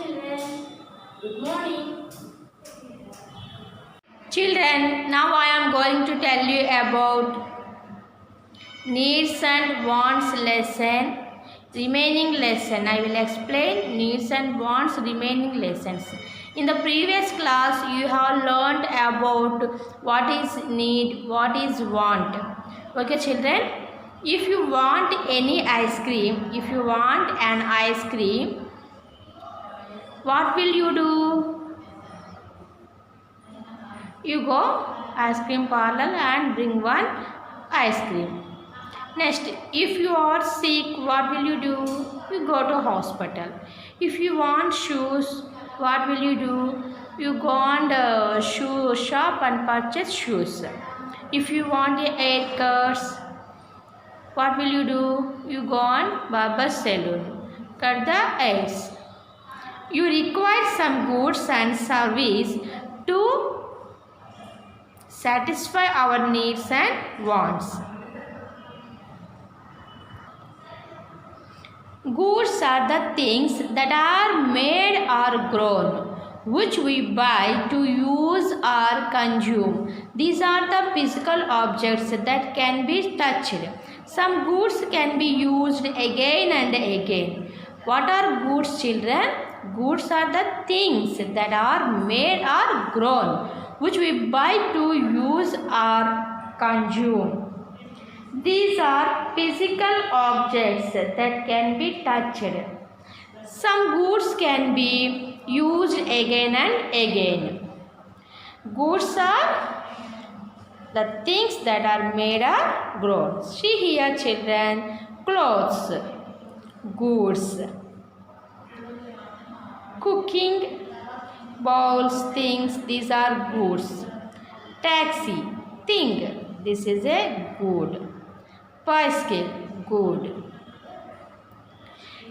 children. Good morning. Children, now I am going to tell you about needs and wants lesson, remaining lesson. I will explain needs and wants remaining lessons. In the previous class, you have learned about what is need, what is want. Okay, children? If you want any ice cream, if you want an ice cream, what will you do? You go ice cream parlor and bring one ice cream. Next, if you are sick, what will you do? You go to hospital. If you want shoes, what will you do? You go on the shoe shop and purchase shoes. If you want a haircut, what will you do? You go on barber salon. Cut the hairs. You require some goods and service to satisfy our needs and wants. Goods are the things that are made or grown, which we buy to use or consume. These are the physical objects that can be touched. Some goods can be used again and again. What are goods, children? Goods are the things that are made or grown, which we buy to use or consume. These are physical objects that can be touched. Some goods can be used again and again. Goods are the things that are made or grown. See here, children, clothes, goods, cooking bowls, things, these are goods. Taxi, thing, this is a good. Bicycle, good.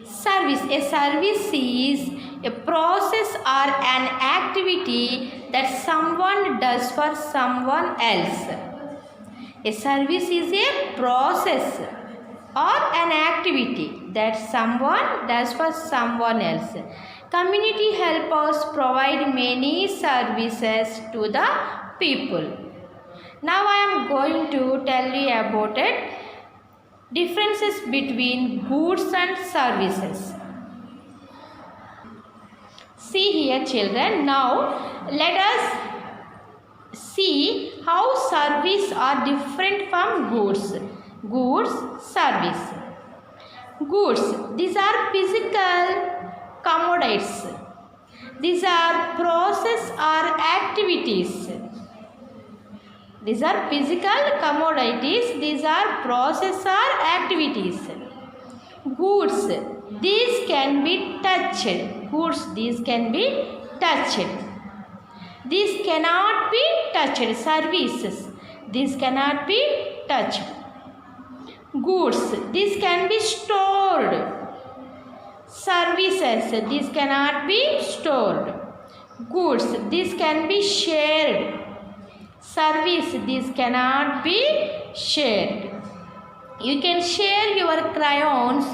Service, a service is a process or an activity that someone does for someone else. A service is a process or an activity that someone does for someone else. Community help us provide many services to the people. Now I am going to tell you about it. Differences between goods and services. See here, children. Now let us see how service are different from goods. Goods, service. Goods, these are physical commodities. These are process or activities. These are physical commodities. These are process or activities. Goods, these can be touched. Goods, these can be touched. These cannot be touched. Services, these cannot be touched. Goods, these can be stored. Services, these cannot be stored. Goods, these can be shared. Service, these cannot be shared. You can share your crayons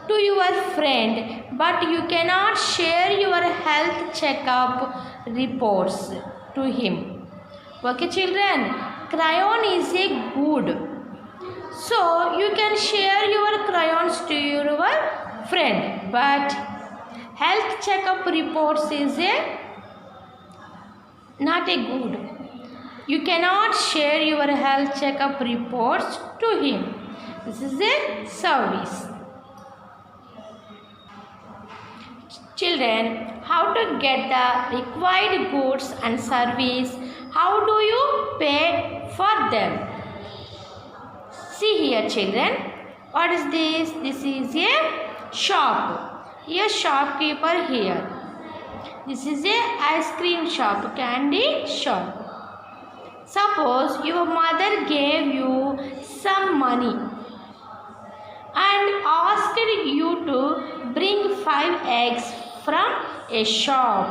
to your friend, but you cannot share your health checkup reports to him. Okay, children? Crayon is a good. So, you can share your crayons to your friend, but health checkup reports is not a good. You cannot share your health checkup reports to him. This is a service. Children, how to get the required goods and service? How do you pay for them? See here, children. What is this? This is a shop. A shopkeeper here. This is a ice cream shop, candy shop. Suppose your mother gave you some money and asked you to bring 5 eggs from a shop.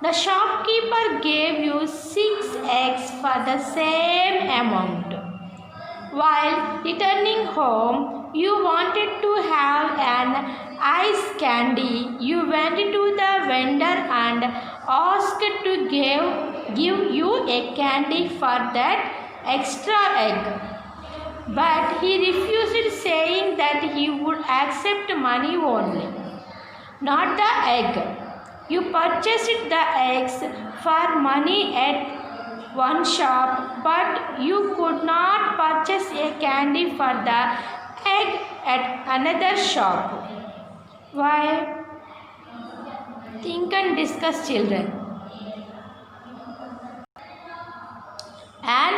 The shopkeeper gave you 6 eggs for the same amount. While returning home, you wanted to have an ice candy. You went to the vendor and asked to give you a candy for that extra egg. But he refused, saying that he would accept money only, not the egg. You purchased the eggs for money at one shop, but you could not purchase a candy for the egg at another shop. Why? Think and discuss, children. An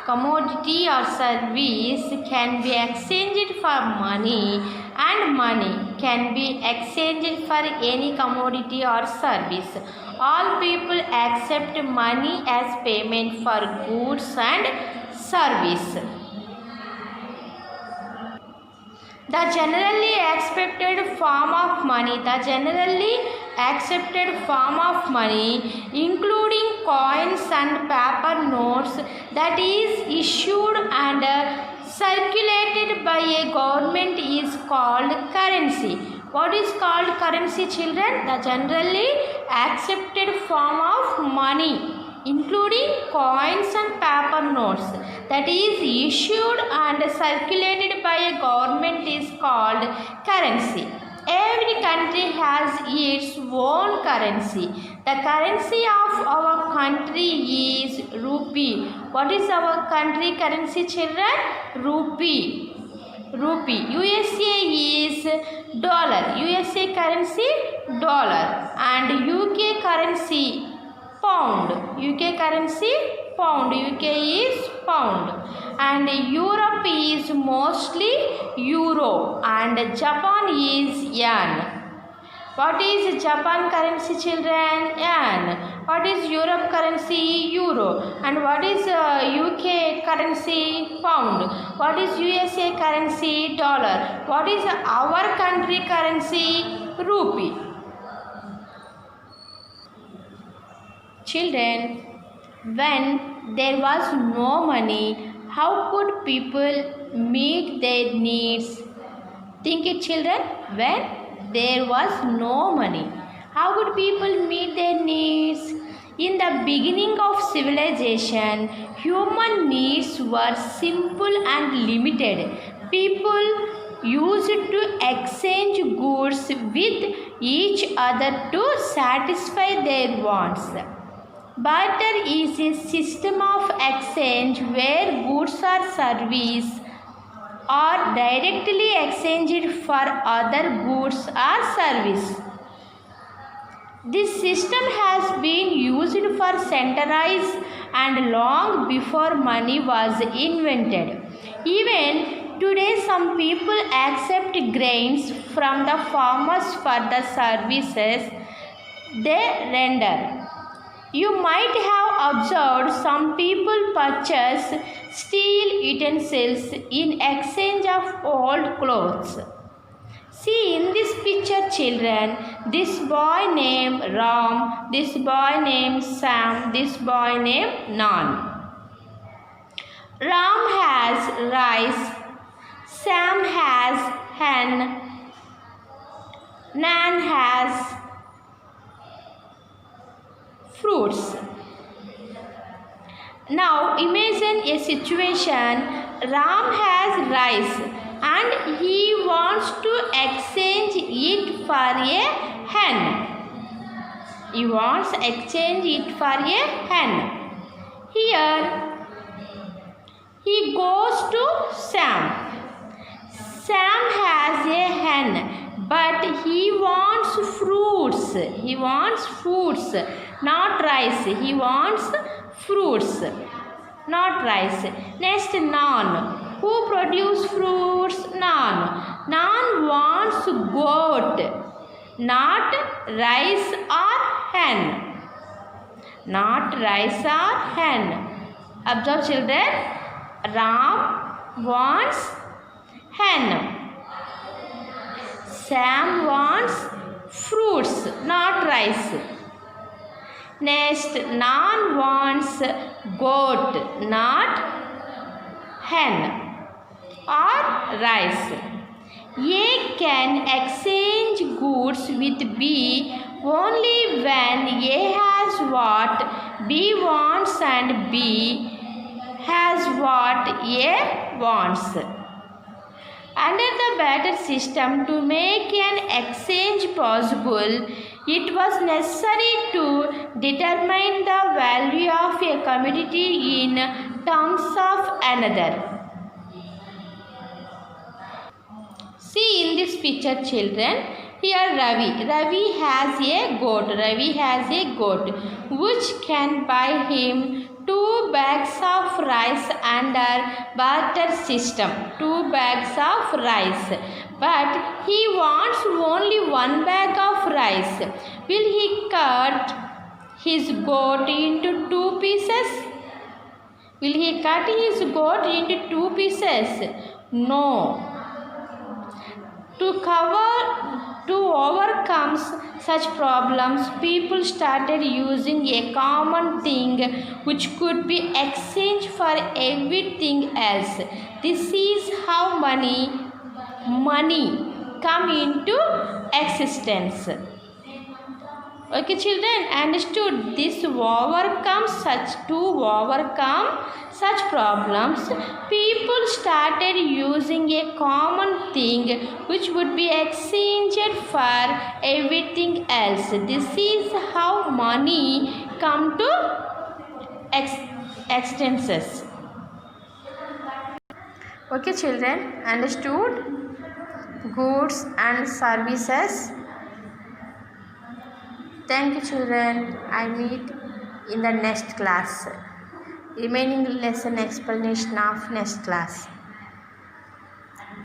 commodity or service can be exchanged for money, and money can be exchanged for any commodity or service. All people accept money as payment for goods and service. The generally accepted form of money, including coins and paper notes, that is issued and circulated by a government, is called currency. What is called currency, children? The generally accepted form of money, including coins and paper notes, that is issued and circulated by a government, is called currency. Every country has its own currency. The currency of our country is rupee. What is our country currency, children? Rupee. USA is dollar. USA currency dollar. And UK currency pound. UK currency pound. UK is pound. And Europe is mostly euro, and Japan is yen. What is Japan currency, children? Yen. What is Europe currency? Euro. And what is UK currency? Pound. What is USA currency? Dollar. What is our country currency? Rupee. Children, when there was no money, how could people meet their needs? Think it, children. When there was no money, how could people meet their needs? In the beginning of civilization, human needs were simple and limited. People used to exchange goods with each other to satisfy their wants. Barter is a system of exchange where goods or services are directly exchanged for other goods or service. This system has been used for centuries and long before money was invented. Even today, some people accept grains from the farmers for the services they render. You might have observed some people purchase steel utensils in exchange of old clothes. See in this picture, children, this boy named Ram, this boy named Sam, this boy named Nan. Ram has rice, Sam has hen, Nan has fruits. Now imagine a situation. Ram has rice and he wants to exchange it for a hen. He wants to exchange it for a hen. Here he goes to Sam. Sam has a hen, but he wants fruits. He wants fruits, not rice. He wants fruits, not rice. Next, Nan. Who produce fruits? Nan. Nan wants goat, not rice or hen. Not rice or hen. Observe, children. Ram wants hen. Sam wants fruits, not rice. Next, Nan wants goat, not hen. or rice. A can exchange goods with B only when A has what B wants and B has what A wants. Under the barter system, to make an exchange possible, it was necessary to determine the value of a commodity in terms of another. See in this picture, children, here Ravi has a goat which can buy him 2 bags of rice under barter system, 2 bags of rice, but he wants only 1 bag of rice. Will he cut his goat into 2 pieces? Will he cut his goat into 2 pieces? No. To overcome such problems, people started using a common thing which could be exchanged for everything else. This is how money come into existence. Okay, children, understood? To overcome such problems, people started using a common thing which would be exchanged for everything else. This is how money come to existence. Okay, children, understood? Goods and services. Thank you, children. I meet in the next class. Remaining lesson explanation of next class.